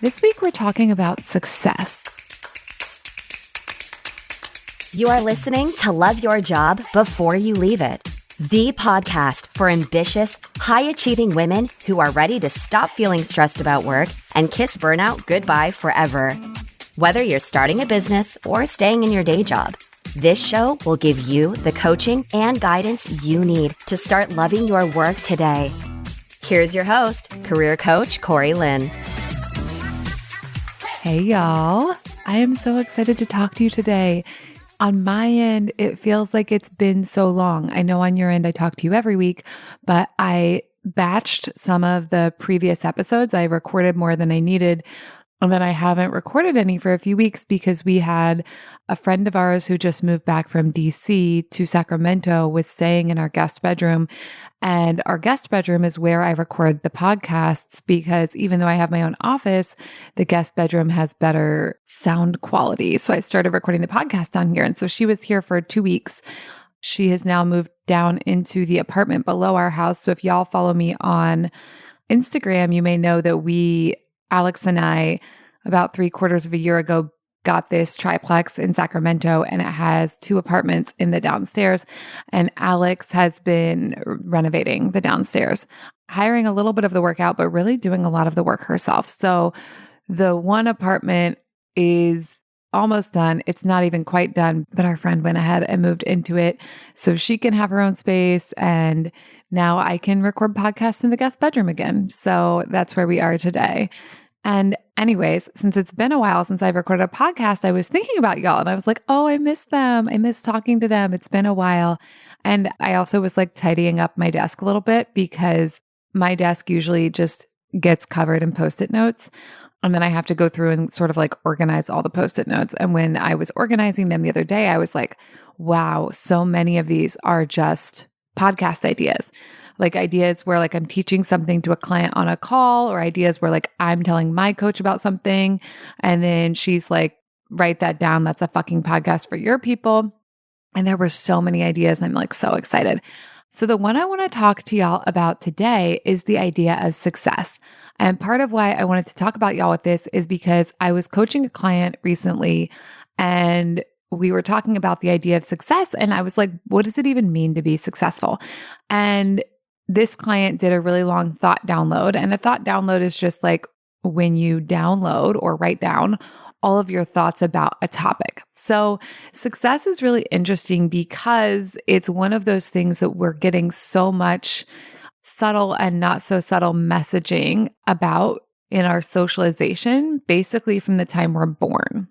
This week, we're talking about success. You are listening to Love Your Job Before You Leave It, the podcast for ambitious, high-achieving women who are ready to stop feeling stressed about work and kiss burnout goodbye forever. Whether you're starting a business or staying in your day job, this show will give you the coaching and guidance you need to start loving your work today. Here's your host, career coach Corey Lynn. Hey, y'all. I am so excited to talk to you today. On my end, it feels like it's been so long. I know on your end, I talk to you every week, but I batched some of the previous episodes. I recorded more than I needed. And then I haven't recorded any for a few weeks because we had a friend of ours who just moved back from DC to Sacramento was staying in our guest bedroom. And our guest bedroom is where I record the podcasts because even though I have my own office, the guest bedroom has better sound quality. So I started recording the podcast down here. And so she was here for 2 weeks. She has now moved down into the apartment below our house. So if y'all follow me on Instagram, you may know that Alex and I, about 3/4 of a year ago, got this triplex in Sacramento, and it has 2 apartments in the downstairs. And Alex has been renovating the downstairs, hiring a little bit of the work out, but really doing a lot of the work herself. So the one apartment is almost done. It's not even quite done, but our friend went ahead and moved into it so she can have her own space. And now I can record podcasts in the guest bedroom again. So that's where we are today. And anyways, since it's been a while since I've recorded a podcast, I was thinking about y'all and I was like, oh, I miss them. I miss talking to them. It's been a while. And I also was like tidying up my desk a little bit because my desk usually just gets covered in Post-it notes. And then I have to go through and sort of like organize all the Post-it notes. And when I was organizing them the other day, I was like, wow, so many of these are just podcast ideas. Like ideas where like I'm teaching something to a client on a call, or ideas where like I'm telling my coach about something. And then she's like, write that down. That's a fucking podcast for your people. And there were so many ideas. I'm like so excited. So the one I want to talk to y'all about today is the idea of success. And part of why I wanted to talk about y'all with this is because I was coaching a client recently and we were talking about the idea of success. And I was like, what does it even mean to be successful? And this client did a really long thought download. And a thought download is just like when you download or write down all of your thoughts about a topic. So success is really interesting because it's one of those things that we're getting so much subtle and not so subtle messaging about in our socialization, basically from the time we're born.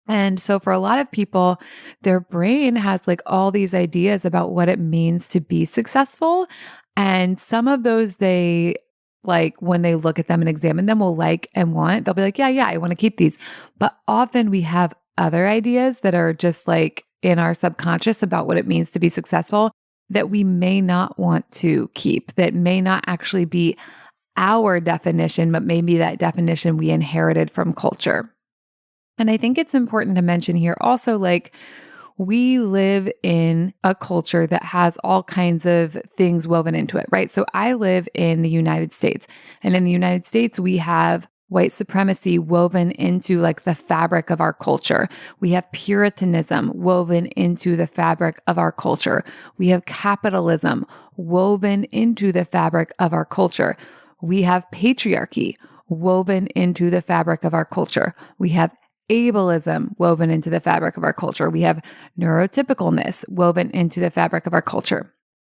And so for a lot of people, their brain has like all these ideas about what it means to be successful. And some of those they like when they look at them and examine them will like and want, they'll be like, yeah, I want to keep these. But often we have other ideas that are just like in our subconscious about what it means to be successful that we may not want to keep, that may not actually be our definition, but maybe that definition we inherited from culture. And I think it's important to mention here also, like, we live in a culture that has all kinds of things woven into it, right? So I live in the United States, and in the United States, we have white supremacy woven into like the fabric of our culture. We have Puritanism woven into the fabric of our culture. We have capitalism woven into the fabric of our culture. We have patriarchy woven into the fabric of our culture. We have ableism woven into the fabric of our culture. We have neurotypicalness woven into the fabric of our culture.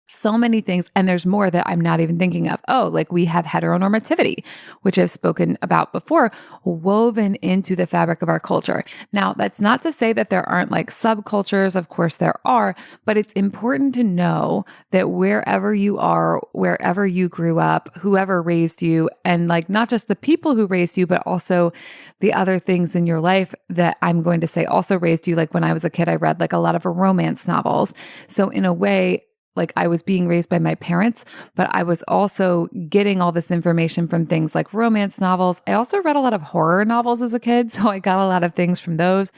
So many things. And there's more that I'm not even thinking of. Oh, like we have heteronormativity, which I've spoken about before, woven into the fabric of our culture. Now, that's not to say that there aren't like subcultures. Of course there are, but it's important to know that wherever you are, wherever you grew up, whoever raised you, and like not just the people who raised you, but also the other things in your life that I'm going to say also raised you. Like when I was a kid, I read like a lot of romance novels. So in a way, like I was being raised by my parents, but I was also getting all this information from things like romance novels. I also read a lot of horror novels as a kid, so I got a lot of things from those.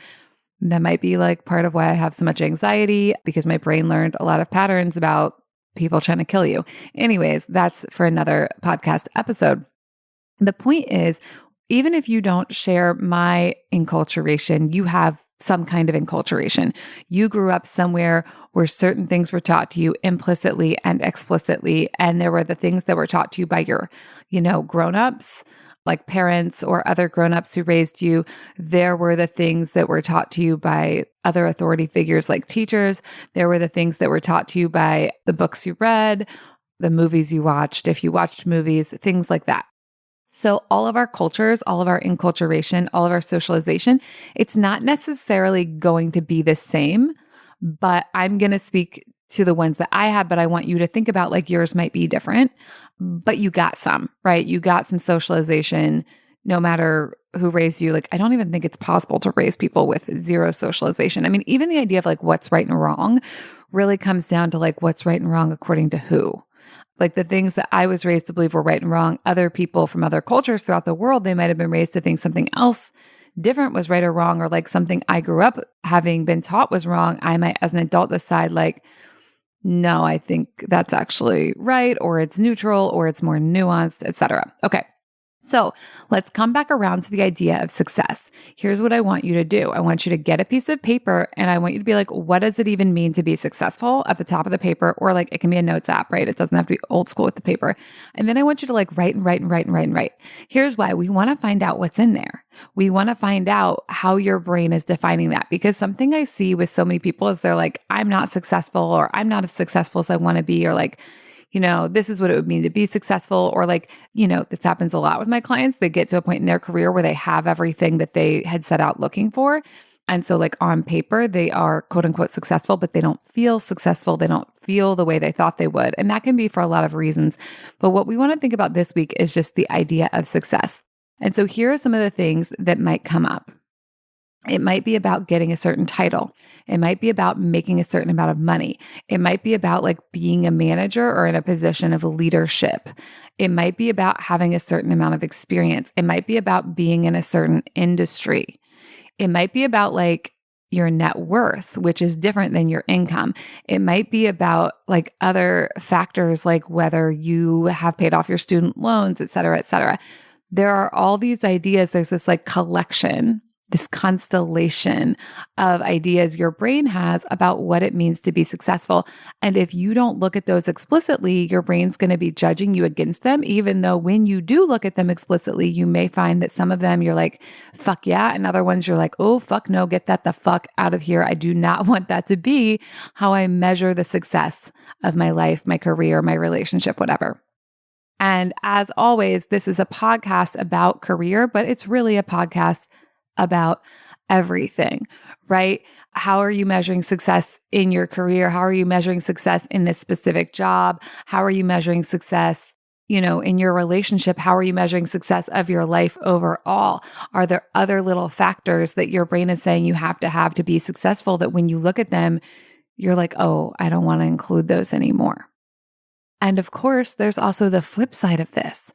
That might be like part of why I have so much anxiety, because my brain learned a lot of patterns about people trying to kill you. Anyways, that's for another podcast episode. The point is, even if you don't share my enculturation, you have some kind of enculturation. You grew up somewhere where certain things were taught to you implicitly and explicitly. And there were the things that were taught to you by your, grown-ups, like parents or other grown-ups who raised you. There were the things that were taught to you by other authority figures like teachers. There were the things that were taught to you by the books you read, the movies you watched, if you watched movies, things like that. So all of our cultures, all of our enculturation, all of our socialization, it's not necessarily going to be the same, but I'm going to speak to the ones that I have, but I want you to think about like yours might be different, but you got some, right? You got some socialization no matter who raised you. Like, I don't even think it's possible to raise people with zero socialization. I mean, even the idea of like what's right and wrong really comes down to like what's right and wrong according to who. Like the things that I was raised to believe were right and wrong, other people from other cultures throughout the world, they might have been raised to think something else different was right or wrong, or like something I grew up having been taught was wrong. I might, as an adult, decide like, no, I think that's actually right, or it's neutral, or it's more nuanced, etc. Okay. So let's come back around to the idea of success. Here's what I want you to do. I want you to get a piece of paper and I want you to be like, what does it even mean to be successful at the top of the paper? Or like, it can be a notes app, right? It doesn't have to be old school with the paper. And then I want you to like write and write and write and write and write. Here's why. We want to find out what's in there. We want to find out how your brain is defining that, because something I see with so many people is they're like, I'm not successful, or I'm not as successful as I want to be, or like, this is what it would mean to be successful. Or like, this happens a lot with my clients. They get to a point in their career where they have everything that they had set out looking for. And so like on paper, they are quote unquote successful, but they don't feel successful. They don't feel the way they thought they would. And that can be for a lot of reasons. But what we want to think about this week is just the idea of success. And so here are some of the things that might come up. It might be about getting a certain title. It might be about making a certain amount of money. It might be about like being a manager or in a position of leadership. It might be about having a certain amount of experience. It might be about being in a certain industry. It might be about like your net worth, which is different than your income. It might be about like other factors, like whether you have paid off your student loans, et cetera, et cetera. There are all these ideas. There's this like collection, this constellation of ideas your brain has about what it means to be successful. And if you don't look at those explicitly, your brain's going to be judging you against them, even though when you do look at them explicitly, you may find that some of them you're like, fuck yeah. And other ones you're like, oh, fuck no, get that the fuck out of here. I do not want that to be how I measure the success of my life, my career, my relationship, whatever. And as always, this is a podcast about career, but it's really a podcast about everything, right? How are you measuring success in your career? How are you measuring success in this specific job? How are you measuring success, in your relationship? How are you measuring success of your life overall? Are there other little factors that your brain is saying you have to be successful that when you look at them, you're like, oh, I don't want to include those anymore. And of course, there's also the flip side of this.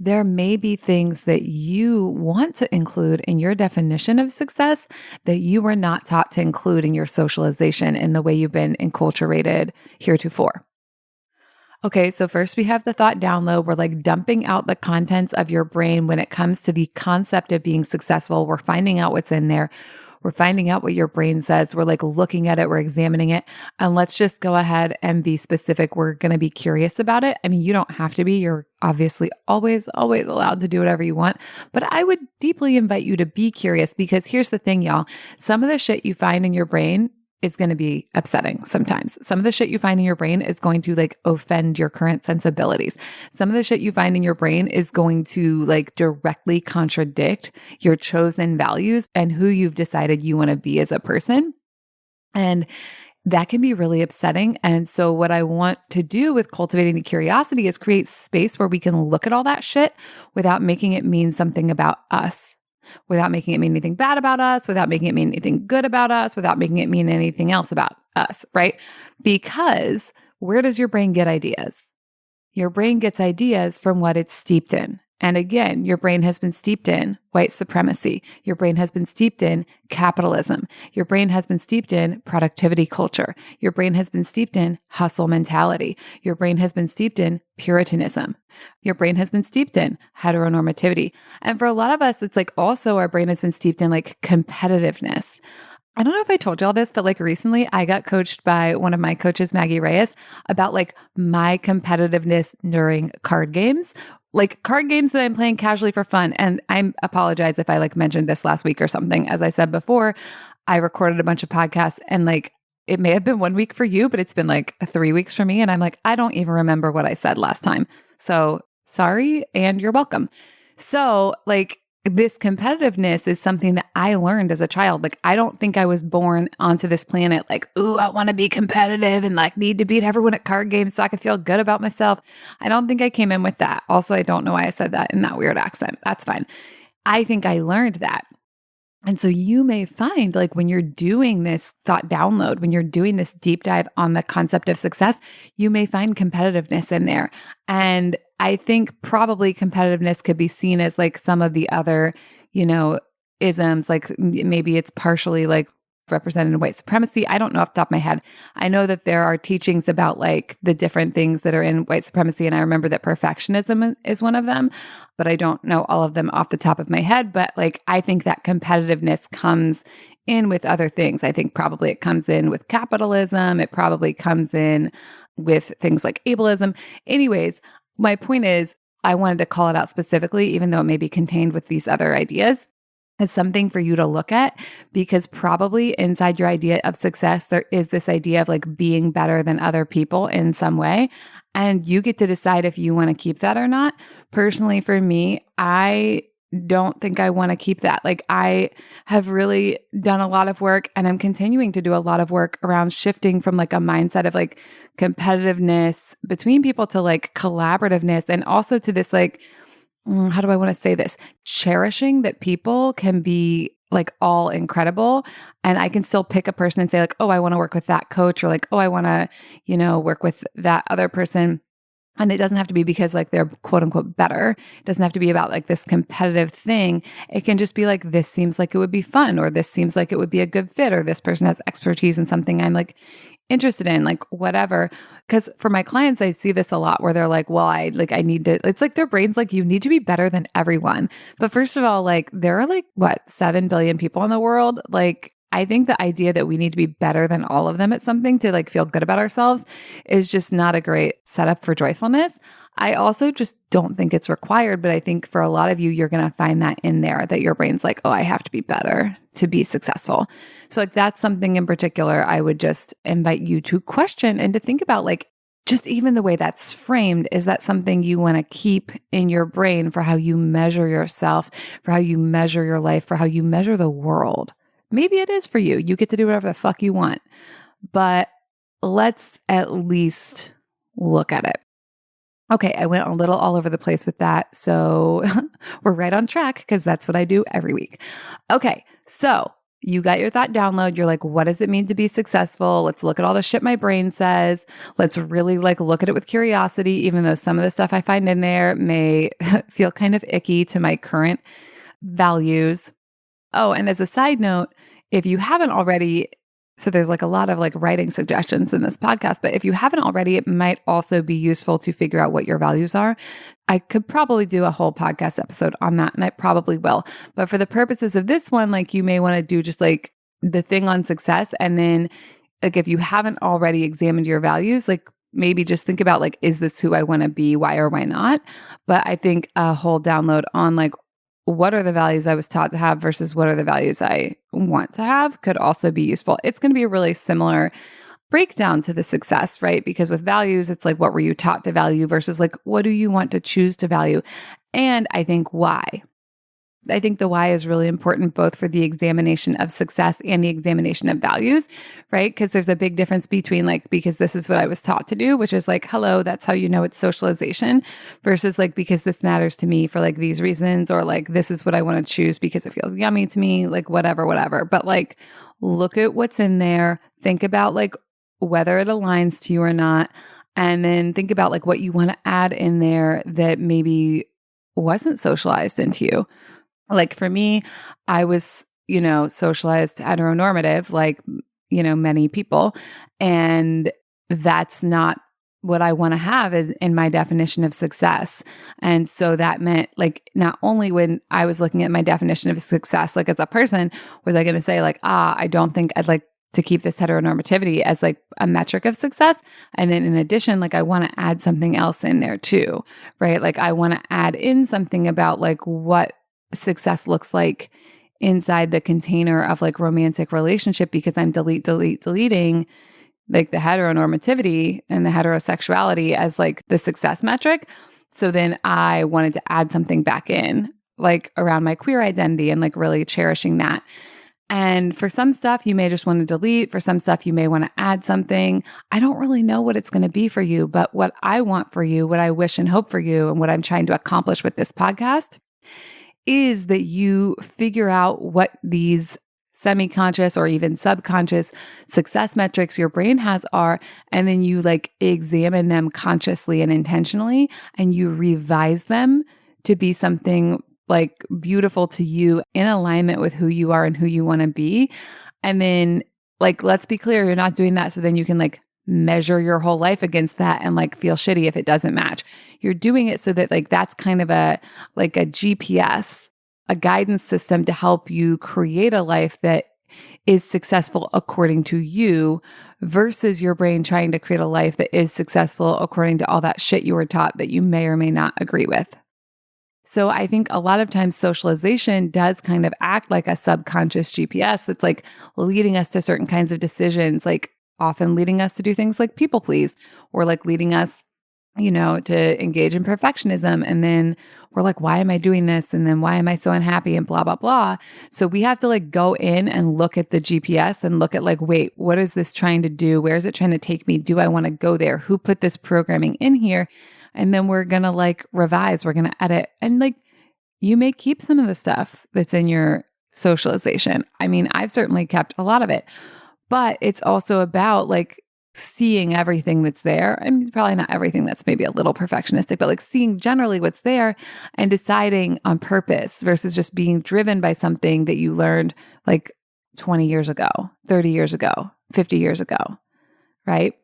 There may be things that you want to include in your definition of success that you were not taught to include in your socialization in the way you've been enculturated heretofore. Okay, so first we have the thought download. We're like dumping out the contents of your brain when it comes to the concept of being successful. We're finding out what's in there. We're finding out what your brain says. We're like looking at it. We're examining it. And let's just go ahead and be specific. We're going to be curious about it. I mean, you don't have to be. You're obviously always allowed to do whatever you want. But I would deeply invite you to be curious, because here's the thing, y'all. Some of the shit you find in your brain is going to be upsetting sometimes. Some of the shit you find in your brain is going to like offend your current sensibilities. Some of the shit you find in your brain is going to like directly contradict your chosen values and who you've decided you want to be as a person. And that can be really upsetting. And so what I want to do with cultivating the curiosity is create space where we can look at all that shit without making it mean something about us, without making it mean anything bad about us, without making it mean anything good about us, without making it mean anything else about us, right? Because where does your brain get ideas? Your brain gets ideas from what it's steeped in. And again, your brain has been steeped in white supremacy. Your brain has been steeped in capitalism. Your brain has been steeped in productivity culture. Your brain has been steeped in hustle mentality. Your brain has been steeped in Puritanism. Your brain has been steeped in heteronormativity. And for a lot of us, it's like also our brain has been steeped in like competitiveness. I don't know if I told you all this, but like recently I got coached by one of my coaches, Maggie Reyes, about like my competitiveness during card games, like card games that I'm playing casually for fun. And I apologize if I like mentioned this last week or something. As I said before, I recorded a bunch of podcasts and like it may have been 1 week for you, but it's been like 3 weeks for me. And I'm like, I don't even remember what I said last time. So sorry, and you're welcome. So like, this competitiveness is something that I learned as a child. Like, I don't think I was born onto this planet like, ooh, I want to be competitive and like need to beat everyone at card games so I can feel good about myself. I don't think I came in with that. Also, I don't know why I said that in that weird accent. That's fine. I think I learned that. And so you may find like when you're doing this thought download, when you're doing this deep dive on the concept of success, you may find competitiveness in there. And I think probably competitiveness could be seen as like some of the other, isms, like maybe it's partially like represented in white supremacy. I don't know off the top of my head. I know that there are teachings about like the different things that are in white supremacy. And I remember that perfectionism is one of them, but I don't know all of them off the top of my head. But like, I think that competitiveness comes in with other things. I think probably it comes in with capitalism. It probably comes in with things like ableism. Anyways, my point is I wanted to call it out specifically, even though it may be contained with these other ideas, as something for you to look at, because probably inside your idea of success, there is this idea of like being better than other people in some way. And you get to decide if you want to keep that or not. Personally, for me, I don't think I want to keep that. Like I have really done a lot of work and I'm continuing to do a lot of work around shifting from like a mindset of like competitiveness between people to like collaborativeness, and also to this like, how do I want to say this? Cherishing that people can be like all incredible. And I can still pick a person and say like, oh, I want to work with that coach, or like, oh, I want to, work with that other person. And it doesn't have to be because like they're quote unquote better. It doesn't have to be about like this competitive thing. It can just be like, this seems like it would be fun, or this seems like it would be a good fit, or this person has expertise in something I'm like interested in, like whatever. Because for my clients, I see this a lot where they're like, well, I need to, it's like their brain's like, you need to be better than everyone. But first of all, like there are like 7 billion people in the world. Like, I think the idea that we need to be better than all of them at something to like feel good about ourselves is just not a great setup for joyfulness. I also just don't think it's required, but I think for a lot of you, you're going to find that in there, that your brain's like, oh, I have to be better to be successful. So like that's something in particular I would just invite you to question and to think about, like, just even the way that's framed. Is that something you want to keep in your brain for how you measure yourself, for how you measure your life, for how you measure the world? Maybe it is for you. You get to do whatever the fuck you want, but let's at least look at it. Okay, I went a little all over the place with that. So we're right on track because that's what I do every week. Okay, so you got your thought download. You're like, what does it mean to be successful? Let's look at all the shit my brain says. Let's really like look at it with curiosity, even though some of the stuff I find in there may feel kind of icky to my current values. Oh, and as a side note, if you haven't already, so there's like a lot of like writing suggestions in this podcast, but if you haven't already, it might also be useful to figure out what your values are. I could probably do a whole podcast episode on that, and I probably will. But for the purposes of this one, like you may want to do just like the thing on success. And then like if you haven't already examined your values, like maybe just think about like, is this who I want to be? Why or why not? But I think a whole download on like, what are the values I was taught to have versus what are the values I want to have could also be useful. It's going to be a really similar breakdown to the success, right? Because with values, it's like, what were you taught to value versus like, what do you want to choose to value? And I think why. I think the why is really important, both for the examination of success and the examination of values, right? Because there's a big difference between like, because this is what I was taught to do, which is like, hello, that's how you know it's socialization, versus like, because this matters to me for like these reasons, or like, this is what I want to choose because it feels yummy to me, like whatever. But like, look at what's in there, think about like whether it aligns to you or not, and then think about like what you want to add in there that maybe wasn't socialized into you. Like for me, I was, socialized heteronormative, like, many people. And that's not what I want to have is in my definition of success. And so that meant like, not only when I was looking at my definition of success, like as a person, was I going to say like, I don't think I'd like to keep this heteronormativity as like a metric of success. And then in addition, like I want to add something else in there too, right? Like I want to add in something about like what success looks like inside the container of like romantic relationship, because I'm deleting like the heteronormativity and the heterosexuality as like the success metric. So then I wanted to add something back in like around my queer identity and like really cherishing that. And for some stuff you may just want to delete, for some stuff you may want to add something. I don't really know what it's going to be for you, but what I want for you, what I wish and hope for you, and what I'm trying to accomplish with this podcast is that you figure out what these semi-conscious or even subconscious success metrics your brain has are, and then you like examine them consciously and intentionally, and you revise them to be something like beautiful to you in alignment with who you are and who you want to be. And then like, let's be clear, you're not doing that so then you can like measure your whole life against that and like feel shitty if it doesn't match. You're doing it so that like that's kind of a GPS, a guidance system to help you create a life that is successful according to you, versus your brain trying to create a life that is successful according to all that shit you were taught that you may or may not agree with. So I think a lot of times socialization does kind of act like a subconscious GPS that's like leading us to certain kinds of decisions, like often leading us to do things like people please, or like leading us, to engage in perfectionism. And then we're like, why am I doing this? And then why am I so unhappy and blah, blah, blah. So we have to like go in and look at the GPS and look at like, wait, what is this trying to do? Where is it trying to take me? Do I want to go there? Who put this programming in here? And then we're going to like revise, we're going to edit. And like, you may keep some of the stuff that's in your socialization. I mean, I've certainly kept a lot of it, but it's also about like seeing everything that's there. I mean, it's probably not everything, that's maybe a little perfectionistic, but like seeing generally what's there and deciding on purpose versus just being driven by something that you learned like 20 years ago, 30 years ago, 50 years ago, right?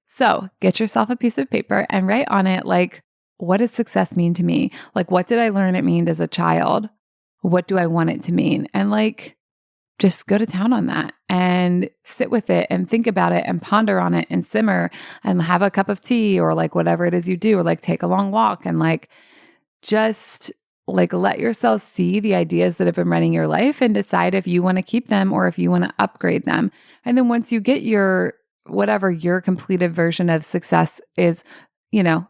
So get yourself a piece of paper and write on it, like, what does success mean to me? Like, what did I learn it mean as a child? What do I want it to mean? And like, just go to town on that and sit with it and think about it and ponder on it and simmer and have a cup of tea or like whatever it is you do, or like take a long walk and like, just like let yourself see the ideas that have been running your life and decide if you want to keep them or if you want to upgrade them. And then once you get your whatever your completed version of success is,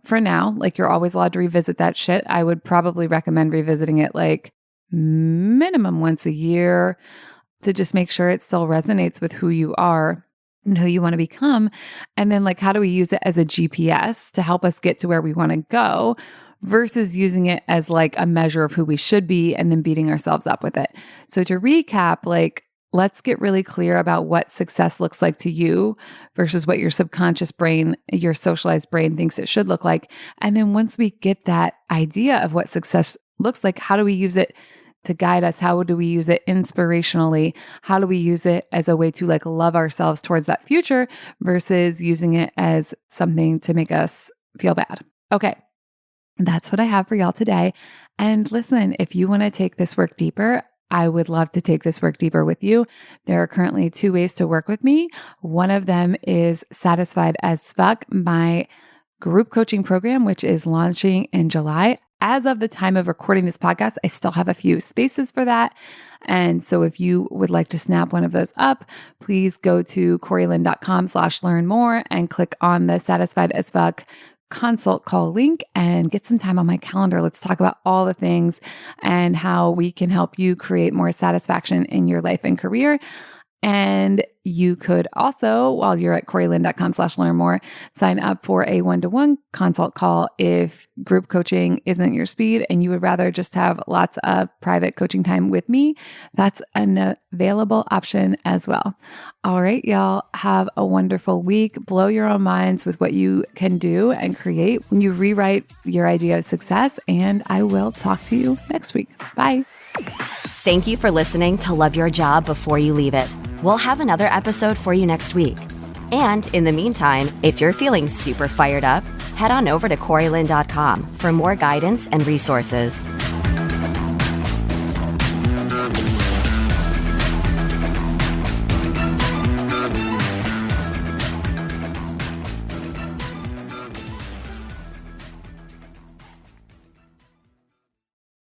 for now, like you're always allowed to revisit that shit. I would probably recommend revisiting it like minimum once a year to just make sure it still resonates with who you are and who you want to become. And then like, how do we use it as a GPS to help us get to where we want to go versus using it as like a measure of who we should be and then beating ourselves up with it. So to recap, like, let's get really clear about what success looks like to you versus what your subconscious brain, your socialized brain thinks it should look like. And then once we get that idea of what success looks like, how do we use it to guide us? How do we use it inspirationally? How do we use it as a way to like love ourselves towards that future versus using it as something to make us feel bad? Okay. That's what I have for y'all today. And listen, if you want to take this work deeper, I would love to take this work deeper with you. There are currently 2 ways to work with me. One of them is Satisfied as Fuck, my group coaching program, which is launching in July. As of the time of recording this podcast, I still have a few spaces for that. And so if you would like to snap one of those up, please go to corylyn.com/learn more and click on the Satisfied as Fuck consult call link and get some time on my calendar. Let's talk about all the things and how we can help you create more satisfaction in your life and career. And you could also, while you're at corylyn.com/learn more, sign up for a 1-to-1 consult call if group coaching isn't your speed and you would rather just have lots of private coaching time with me. That's an available option as well. All right, y'all, have a wonderful week. Blow your own minds with what you can do and create when you rewrite your idea of success. And I will talk to you next week. Bye. Thank you for listening to Love Your Job Before You Leave It. We'll have another episode for you next week. And in the meantime, if you're feeling super fired up, head on over to corylyn.com for more guidance and resources.